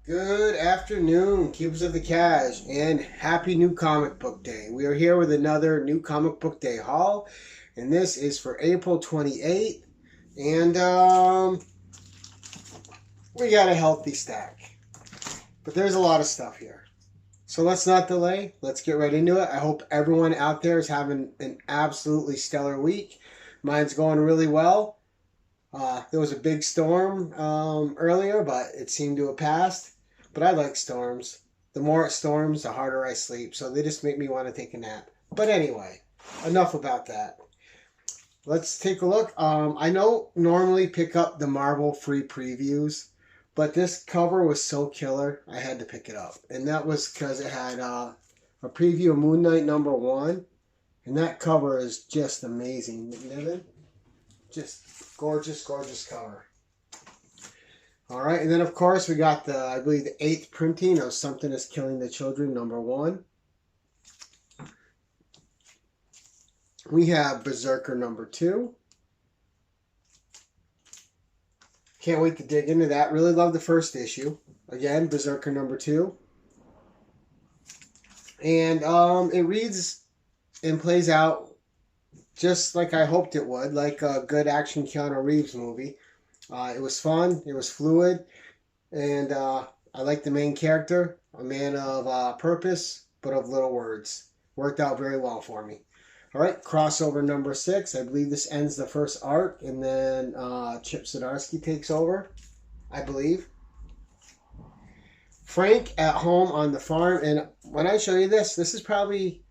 Good afternoon, Keepers of the Cash, and happy new comic book day. We are here with another new comic book day haul, and this is for April 28th. And we got a healthy stack, but there's a lot of stuff here. So let's not delay. Let's get right into it. I hope everyone out there is having an absolutely stellar week. Mine's going really well. There was a big storm earlier, but it seemed to have passed. But I like storms. The more it storms, the harder I sleep. So they just make me want to take a nap. But anyway, enough about that. Let's take a look. I don't normally pick up the Marvel free previews, but this cover was so killer, I had to pick it up. And that was because it had a preview of Moon Knight #1. And that cover is just amazing. Niven? Just gorgeous, gorgeous cover. All right, and then of course we got I believe the 8th printing of Something is Killing the Children #1. We have Berserker #2. Can't wait to dig into that. Really love the first issue. Again, Berserker #2. And it reads and plays out just like I hoped it would, like a good action Keanu Reeves movie. It was fun, it was fluid, and I like the main character, a man of purpose, but of little words. Worked out very well for me. All right, crossover #6. I believe this ends the first arc, and then Chip Zdarsky takes over, I believe. Frank at home on the farm, and when I show you this is probably,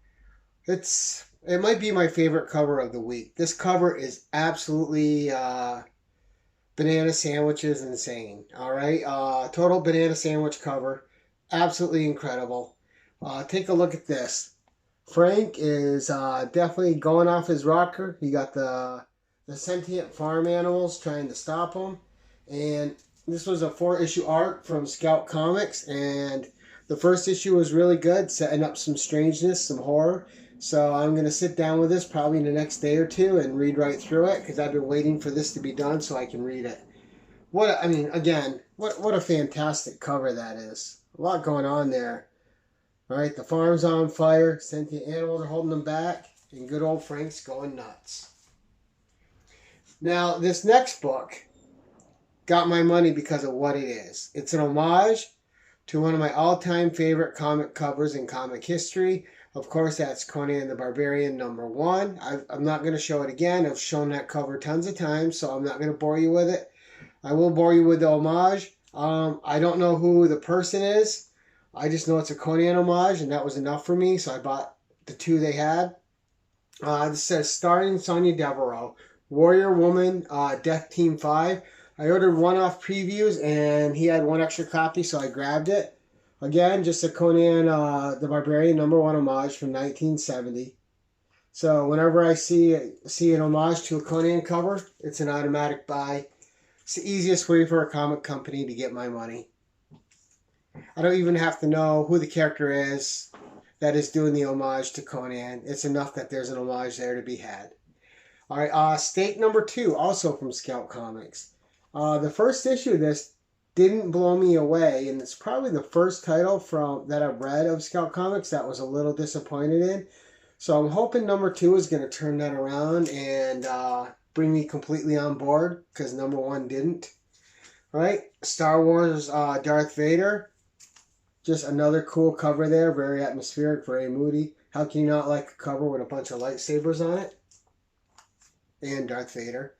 it might be my favorite cover of the week. This cover is absolutely banana sandwiches insane. All right, total banana sandwich cover, absolutely incredible. Take a look at this. Frank is definitely going off his rocker. He got the sentient farm animals trying to stop him, and this was a 4-issue arc from Scout Comics, and the first issue was really good, setting up some strangeness, some horror. So I'm going to sit down with this probably in the next day or two and read right through it, because I've been waiting for this to be done so I can read it. What a fantastic cover that is. A lot going on there. All right, the farm's on fire, sentient animals are holding them back, and good old Frank's going nuts. Now, this next book got my money because of what it is. It's an homage to one of my all-time favorite comic covers in comic history. Of course, that's Conan the Barbarian #1. I'm not going to show it again. I've shown that cover tons of times, so I'm not going to bore you with it. I will bore you with the homage. I don't know who the person is. I just know it's a Conan homage, and that was enough for me, so I bought the 2 they had. This says, starring Sonya Devereaux, Warrior Woman, Death Team 5. I ordered one-off previews, and he had one extra copy, so I grabbed it. Again, just a Conan the Barbarian #1 homage from 1970. So whenever I see an homage to a Conan cover, it's an automatic buy. It's the easiest way for a comic company to get my money. I don't even have to know who the character is that is doing the homage to Conan. It's enough that there's an homage there to be had. All right, Stake #2, also from Scout Comics. The first issue of this didn't blow me away, and it's probably the first title that I've read of Scout Comics that was a little disappointed in. So I'm hoping #2 is going to turn that around and bring me completely on board, because #1 didn't. All right, Star Wars Darth Vader. Just another cool cover there, very atmospheric, very moody. How can you not like a cover with a bunch of lightsabers on it? And Darth Vader.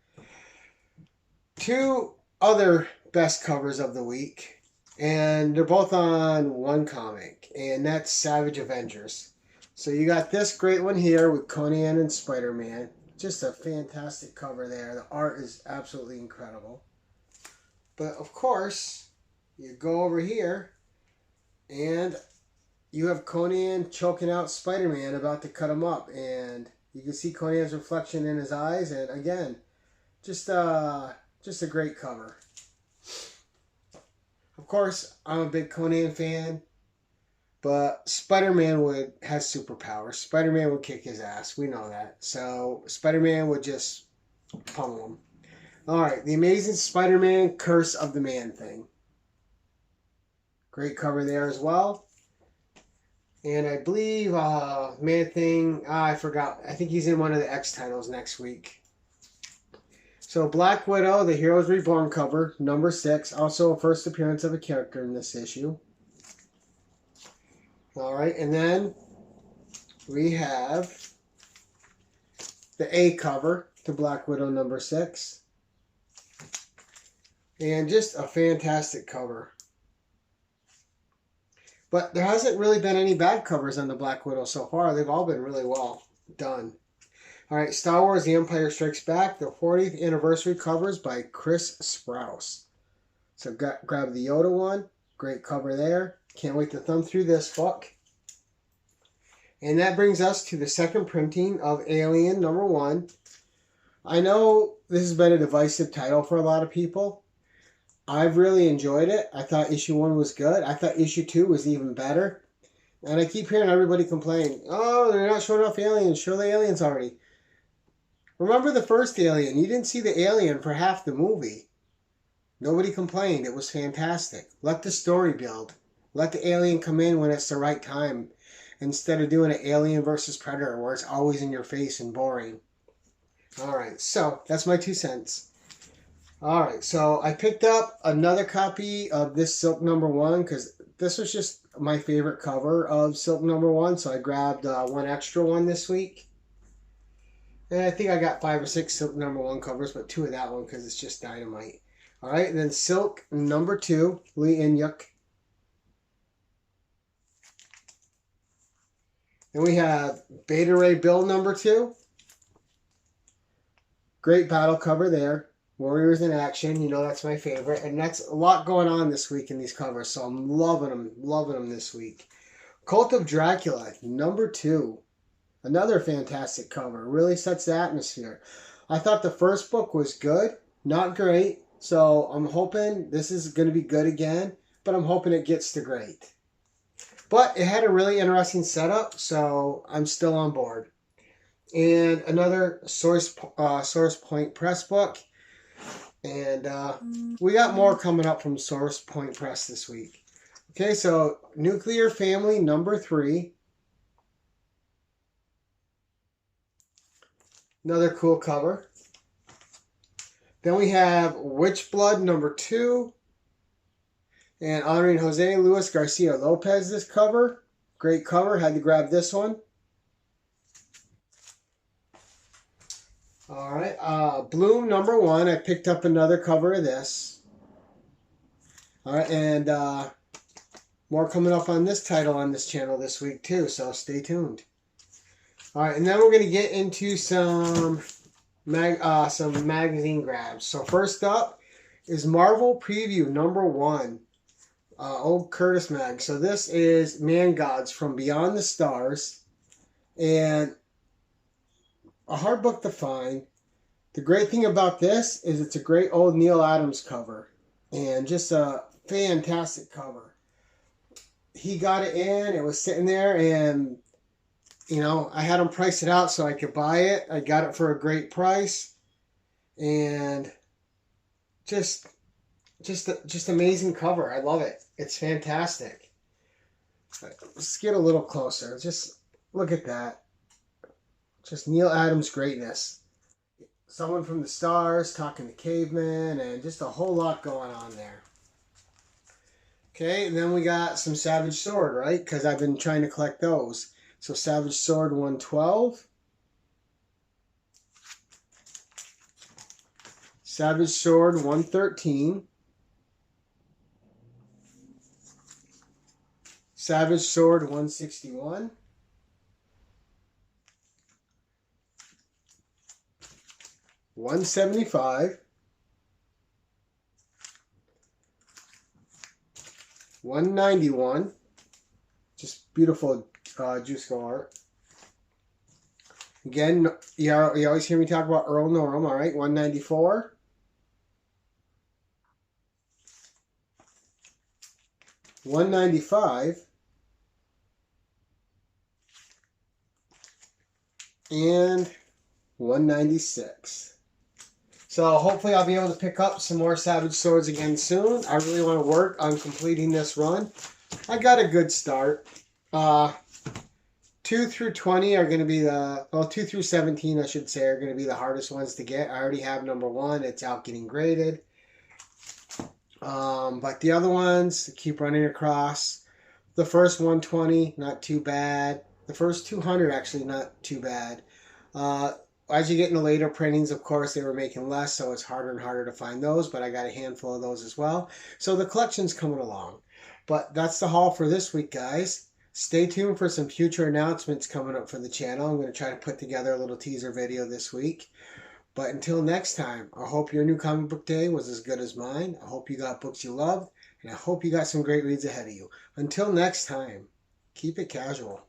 2 other best covers of the week, and they're both on one comic, and that's Savage Avengers. So you got this great one here with Conan and Spider-Man. Just a fantastic cover there. The art is absolutely incredible. But of course, you go over here and you have Conan choking out Spider-Man, about to cut him up, and you can see Conan's reflection in his eyes, and again, just a great cover. Of course, I'm a big Conan fan. But Spider-Man has superpowers. Spider-Man would kick his ass. We know that. So Spider-Man would just pummel him. Alright, The Amazing Spider-Man Curse of the Man-Thing. Great cover there as well. And I believe Man-Thing, I forgot. I think he's in one of the X titles next week. So Black Widow, the Heroes Reborn cover, number 6. Also a first appearance of a character in this issue. Alright, and then we have the A cover to Black Widow number 6. And just a fantastic cover. But there hasn't really been any bad covers on the Black Widow so far. They've all been really well done. Alright, Star Wars The Empire Strikes Back, the 40th anniversary covers by Chris Sprouse. So grab the Yoda one. Great cover there. Can't wait to thumb through this book. And that brings us to the second printing of Alien number 1. I know this has been a divisive title for a lot of people. I've really enjoyed it. I thought issue 1 was good. I thought issue 2 was even better. And I keep hearing everybody complain, oh, they're not showing off aliens. Show the aliens already. Remember the first Alien. You didn't see the alien for half the movie. Nobody complained. It was fantastic. Let the story build. Let the alien come in when it's the right time. Instead of doing an Alien versus Predator where it's always in your face and boring. Alright, so that's my 2 cents. Alright, so I picked up another copy of this Silk number 1 because this was just my favorite cover of Silk number 1. So I grabbed one extra one this week. And I think I got 5 or 6 Silk number 1 covers, but 2 of that one because it's just dynamite. Alright, and then Silk number 2, Lee Inyuk. Then we have Beta Ray Bill number 2. Great battle cover there. Warriors in Action, you know that's my favorite. And that's a lot going on this week in these covers, so I'm loving them this week. Cult of Dracula, number 2. Another fantastic cover. Really sets the atmosphere. I thought the first book was good, not great. So I'm hoping this is going to be good again, but I'm hoping it gets to great. But it had a really interesting setup, so I'm still on board. And another Source Point Press book. And we got more coming up from Source Point Press this week. Okay, so Nuclear Family number 3. Another cool cover. Then we have Witchblood number 2. And honoring Jose Luis Garcia Lopez this cover. Great cover. Had to grab this one. Alright. Bloom number 1. I picked up another cover of this. Alright. And more coming up on this title on this channel this week too. So stay tuned. Alright. And then we're going to get into some magazine grabs. So first up is Marvel Preview number 1. Old Curtis Mag. So this is Man Gods from Beyond the Stars. And a hard book to find. The great thing about this is it's a great old Neal Adams cover. And just a fantastic cover. He got it in. It was sitting there and, you know, I had him price it out so I could buy it. I got it for a great price. And just amazing cover. I love it. It's fantastic. Let's get a little closer. Just look at that. Just Neal Adams greatness. Someone from the stars talking to cavemen and just a whole lot going on there. Okay, and then we got some Savage Sword, right? Because I've been trying to collect those. So Savage Sword 112. Savage Sword 113. Savage Sword 161. $175. 191. Just beautiful Juiceco art. Again, you always hear me talk about Earl Norem, all right? 194. 195. and 196. So hopefully I'll be able to pick up some more Savage Swords again soon. I really want to work on completing this run. I got a good start. 2 through 20 are going to be the, well, 2 through 17, I should say, are going to be the hardest ones to get. I already have number 1. It's out getting graded. But the other ones, keep running across. The first 120, not too bad. The first 200, actually, not too bad. As you get into later printings, of course, they were making less, so it's harder and harder to find those, but I got a handful of those as well. So the collection's coming along. But that's the haul for this week, guys. Stay tuned for some future announcements coming up for the channel. I'm going to try to put together a little teaser video this week. But until next time, I hope your new comic book day was as good as mine. I hope you got books you loved, and I hope you got some great reads ahead of you. Until next time, keep it casual.